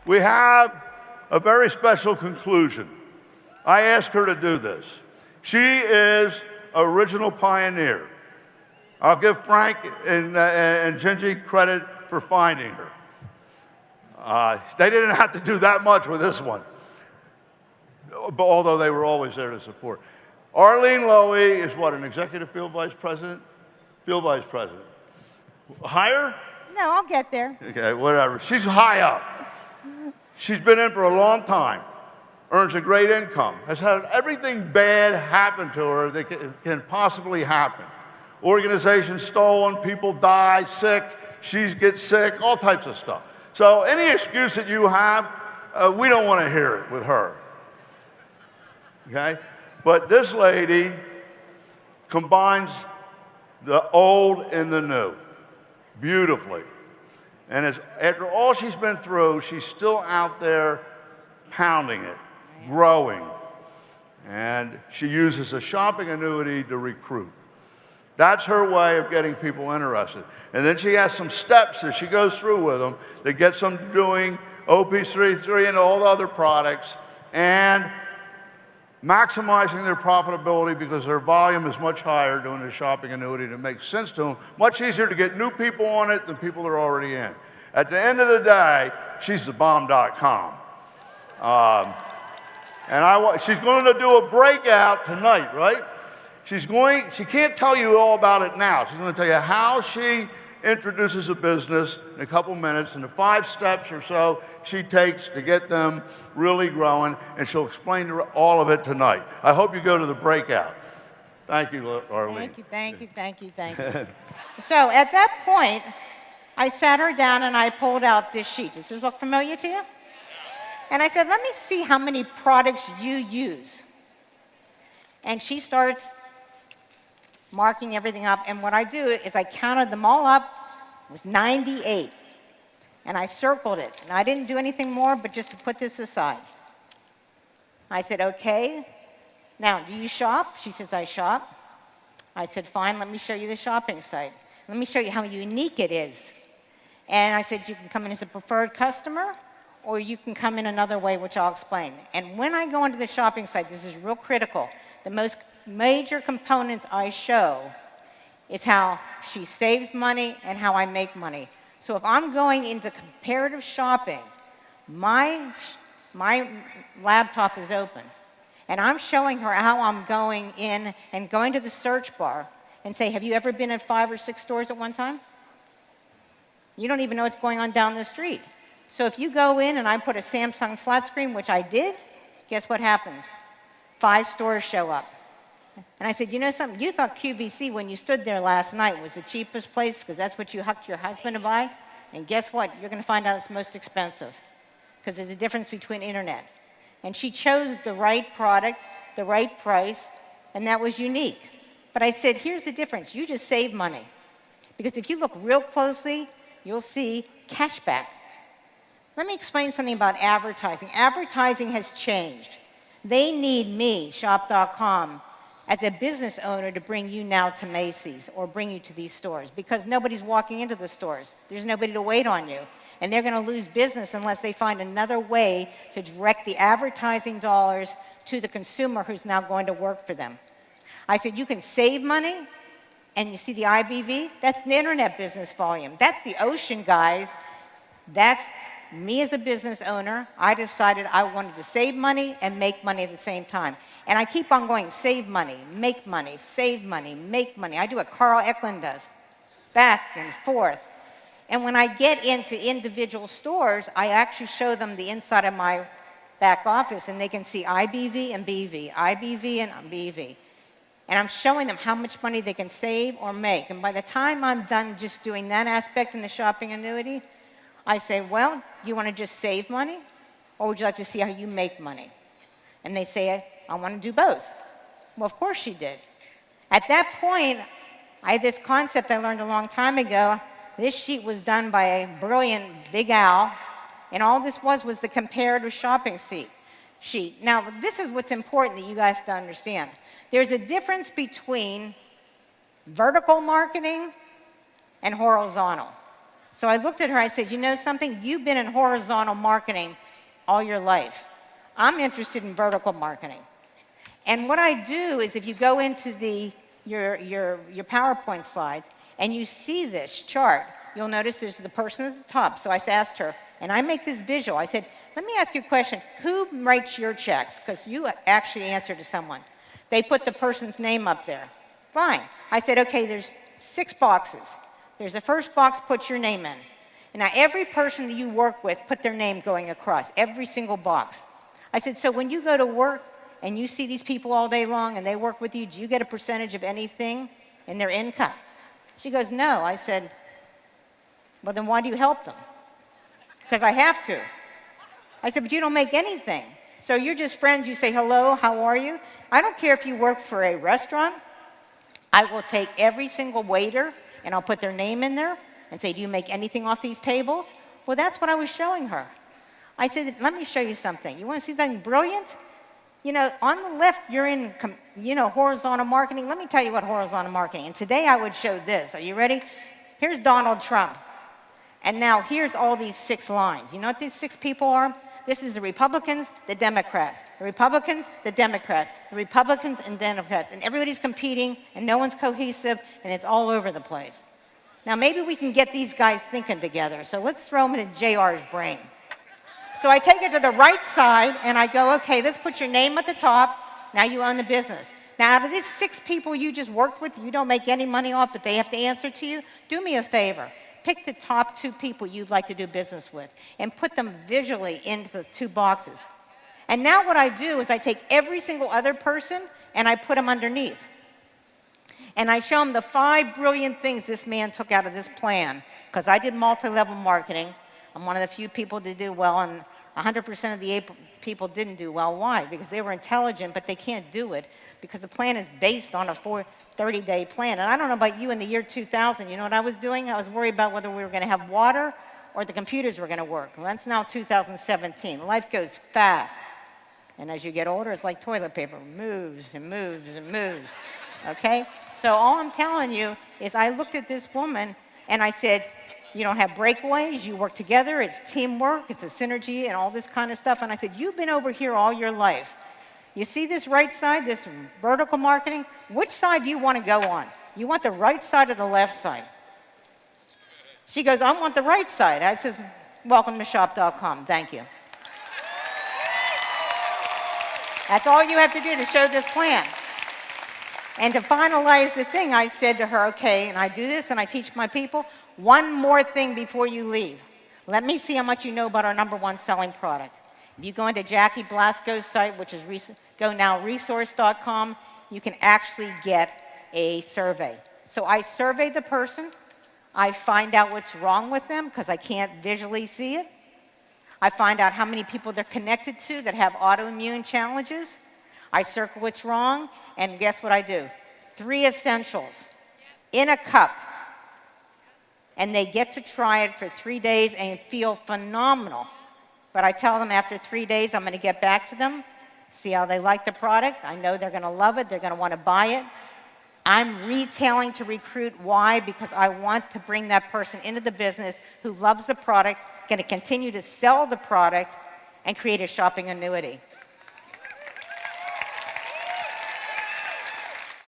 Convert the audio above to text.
We have a very special conclusion. I asked her to do this. She is original pioneer. I'll give Frank and Gingy credit for finding her. They didn't have to do that much with this one, although they were always there to support. Arlene Lowy is what, an executive field vice president? Field vice president. Higher? No, I'll get there. Okay, whatever. She's high up. She's been in for a long time, earns a great income, has had everything bad happen to her that can possibly happen. Organizations stolen, people die, sick, she gets sick, all types of stuff. So any excuse that you have, we don't want to hear it with her. Okay? But this lady combines the old and the new beautifully. And after all she's been through, she's still out there pounding it, growing. And she uses a shopping annuity to recruit. That's her way of getting people interested. And then she has some steps that she goes through with them that gets them doing OP33 and all the other products and maximizing their profitability because their volume is much higher doing the shopping annuity that makes sense to them. Much easier to get new people on it than people that are already in. At the end of the day, she's the bomb.com. And she's going to do a breakout tonight, right? She can't tell you all about it now. She's going to tell you how she introduces a business in a couple minutes and the 5 steps or so she takes to get them really growing, and she'll explain all of it tonight. I hope you go to the breakout. Thank you, Arlene. Thank you. So at that point, I sat her down and I pulled out this sheet. Does this look familiar to you? And I said, let me see how many products you use. And she starts marking everything up, and what I do is I counted them all up. It was 98. And I circled it. And I didn't do anything more but just to put this aside. I said, okay, now do you shop? She says, I shop. I said, fine, let me show you the shopping site. Let me show you how unique it is. And I said, you can come in as a preferred customer, or you can come in another way, which I'll explain. And when I go into the shopping site, this is real critical. The most major components I show is how she saves money and how I make money. So if I'm going into comparative shopping, my laptop is open, and I'm showing her how I'm going in and going to the search bar and say, have you ever been at 5 or 6 stores at one time? You don't even know what's going on down the street. So if you go in and I put a Samsung flat screen, which I did, guess what happens? 5 stores show up. And I said, you know something? You thought QVC, when you stood there last night, was the cheapest place because that's what you hucked your husband to buy? And guess what? You're going to find out it's most expensive because there's a difference between internet. And she chose the right product, the right price, and that was unique. But I said, here's the difference. You just save money. Because if you look real closely, you'll see cashback. Let me explain something about advertising. Advertising has changed. They need me, Shop.com, as a business owner to bring you now to Macy's or bring you to these stores because nobody's walking into the stores. There's nobody to wait on you. And they're going to lose business unless they find another way to direct the advertising dollars to the consumer who's now going to work for them. I said, you can save money, and you see the IBV? That's the internet business volume. That's the ocean, guys. That's me as a business owner. I decided I wanted to save money and make money at the same time. And I keep on going, save money, make money, save money, make money. I do what Carl Ecklund does, back and forth. And when I get into individual stores, I actually show them the inside of my back office, and they can see IBV and BV, IBV and BV. And I'm showing them how much money they can save or make. And by the time I'm done just doing that aspect in the shopping annuity, I say, well, do you want to just save money, or would you like to see how you make money? And they say, I want to do both. Well, of course she did. At that point, I had this concept I learned a long time ago. This sheet was done by a brilliant Big Al, and all this was the comparative shopping sheet. Now, this is what's important that you guys have to understand. There's a difference between vertical marketing and horizontal. So I looked at her, I said, you know something? You've been in horizontal marketing all your life. I'm interested in vertical marketing. And what I do is if you go into your PowerPoint slides and you see this chart, you'll notice there's the person at the top. So I asked her, and I make this visual. I said, let me ask you a question. Who writes your checks? Because you actually answer to someone. They put the person's name up there. Fine. I said, okay, there's 6 boxes. There's the first box, put your name in. And now every person that you work with, put their name going across, every single box. I said, so when you go to work and you see these people all day long and they work with you, do you get a percentage of anything in their income? She goes, no. I said, well, then why do you help them? Because I have to. I said, but you don't make anything. So you're just friends. You say, hello, how are you? I don't care if you work for a restaurant. I will take every single waiter and I'll put their name in there and say, do you make anything off these tables? Well, that's what I was showing her. I said, let me show you something. You want to see something brilliant? You know, on the left, you're in, horizontal marketing. Let me tell you what horizontal marketing. And today I would show this. Are you ready? Here's Donald Trump. And now here's all these 6 lines. You know what these 6 people are? This is the Republicans, the Democrats. The Republicans, the Democrats. The Republicans and Democrats. And everybody's competing, and no one's cohesive, and it's all over the place. Now, maybe we can get these guys thinking together. So let's throw them into JR's brain. So I take it to the right side, and I go, okay, let's put your name at the top. Now you own the business. Now, out of these 6 people you just worked with, you don't make any money off, but they have to answer to you, do me a favor. Pick the top 2 people you'd like to do business with and put them visually into the 2 boxes. And now what I do is I take every single other person and I put them underneath. And I show them the 5 brilliant things this man took out of this plan. Because I did multi-level marketing. I'm one of the few people that did well, and 100% of the people didn't do well. Why? Because they were intelligent, but they can't do it because the plan is based on a 30-day plan. And I don't know about you in the year 2000, you know what I was doing? I was worried about whether we were going to have water or the computers were going to work. Well, that's now 2017. Life goes fast. And as you get older, it's like toilet paper. It moves and moves and moves. Okay? So all I'm telling you is I looked at this woman and I said, you don't have breakaways, you work together, it's teamwork, it's a synergy and all this kind of stuff. And I said, you've been over here all your life. You see this right side, this vertical marketing? Which side do you want to go on? You want the right side or the left side? She goes, I want the right side. I says, welcome to shop.com. Thank you. That's all you have to do to show this plan. And to finalize the thing, I said to her, okay, and I do this and I teach my people, one more thing before you leave. Let me see how much you know about our #1 selling product. If you go into Jackie Blasco's site, which is gonowresource.com, you can actually get a survey. So I survey the person. I find out what's wrong with them because I can't visually see it. I find out how many people they're connected to that have autoimmune challenges. I circle what's wrong, and guess what I do? 3 essentials in a cup. And they get to try it for 3 days and feel phenomenal. But I tell them after 3 days, I'm going to get back to them, see how they like the product. I know they're going to love it. They're going to want to buy it. I'm retailing to recruit. Why? Because I want to bring that person into the business who loves the product, going to continue to sell the product, and create a shopping annuity.